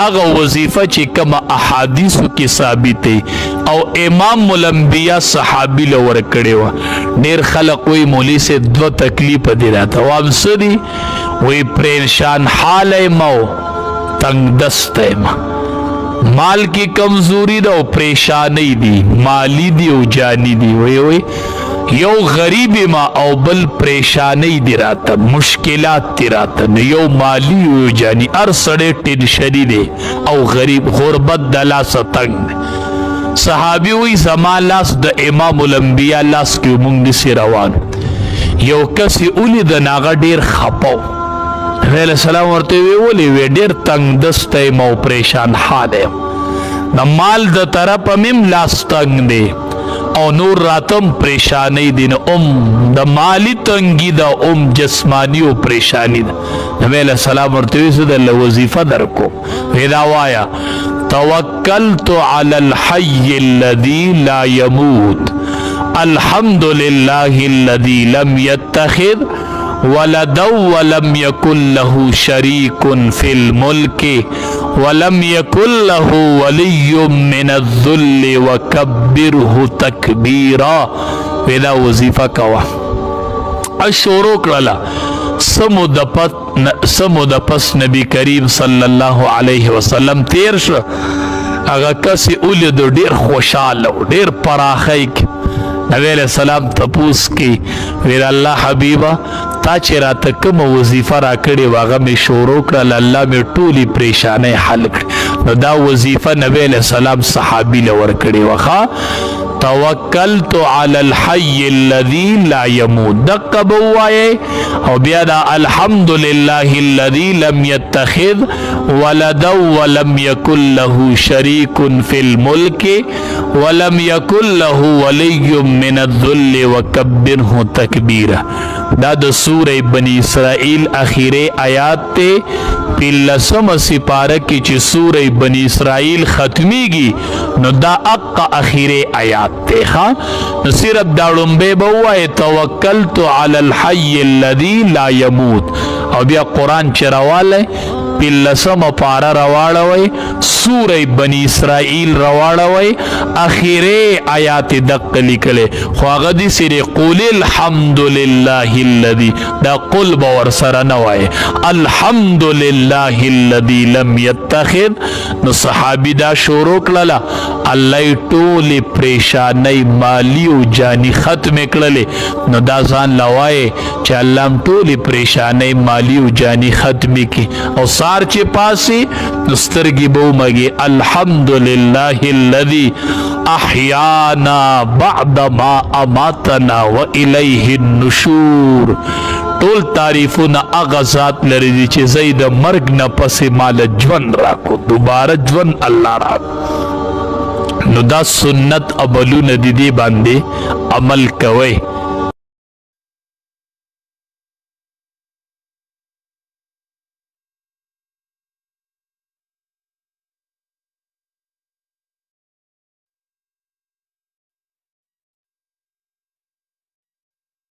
اغا وظیفه چې کوم احادیثو کې ثابته او امام الانبیاء صحابی لور کړي و. ډیر خلق وی مولوی سے دو تکلیف دی راته وام سدي وی پریشان حال مو تنگ دست ما مال کی کمزوری دا او پریشانی دی مالی دی او جانی دی وی یو غریب ما او بل پریشانی دی راتا مشکلات دی راتا یو مالی او جانی ارسڑے ٹنشنی دی او غریب غربت دلا ستنگ دی. صحابی وی زمان لاس دا امام الانبیاء لاس کی امونگ نسی روان یو کسی اولی دا ناغا دیر خپاو علیہ السلام ورته ویولې وی ډیر تنگ دسته مو پریشان حاله د مال د طرف مم لاس تنگ دی او نور راتم پریشانی دین د مالی تنگی دا جسمانی او پریشانی دا. نبی علیہ السلام ورته وی زه د وظیفه درکو ودا وایا توکلت علی الحی الذی لا يموت الحمد لله الذي لم يتخذ ولدا ولم يكن له شريك في الملك ولم يكن له ولي من الذل وكبره تكبيرا. ودا وظیفه کوا اشورو کړه سمو د پس نبی کریم صلی الله علیه وسلم تیر شو هغه کس اولید ډیر خوشاله ډیر پراخی نبی علیہ السلام تپوس کی ویر اللہ حبیبا تا چې راته کوم وظیفه را کړې واغه می شروع کړل الله می ټولی پریشانه حل کړ. نو دا وظیفه نبی علیہ السلام صحابی لور کړې واخا توکلت علی الحی الذی لا یموت دقه بوایه او بیا دا الحمد لله الذی لم يتخذ ولدا ولم يكن له شریک فی الملک ولم يكن له ولی من الذل وکبره تکبیرا. دا د سورہ بنی اسرائیل اخیره آیات ته پلسم سپاره کی چې سورہ بنی اسرائیل ختمیږي نو دا اقا اخیره آیات ته ها نو صرف دا لومبه بوای توکلت علی الحی الذی لا یموت او بیا قرآن چرواله پلسم پارا رواړوي سورہ بنی اسرائیل رواړوي اخیره آیات دق لیکله خو هغه دي سری قول الحمد لله الذي دا قل باور سره نه وای الحمد لله الذي لم يتخذ. نو صحابی دا شروع کړله الله ټول پریشانی مالی او جانی ختم کړله نو دا ځان لوای چې الله ټول پریشانی مالی او جانی ختم کی او سار چه پاسی نسترگی بو مگی الحمد للہ الذی احیانا بعد ما اماتنا و الیہ النشور. ټول تعریفونه اغا ذات لري دي چې زید مرگ نه پسې مال ژوند راکو دوباره ژوند الله راکو. نو دا سنت ابلون دی باندې عمل کوي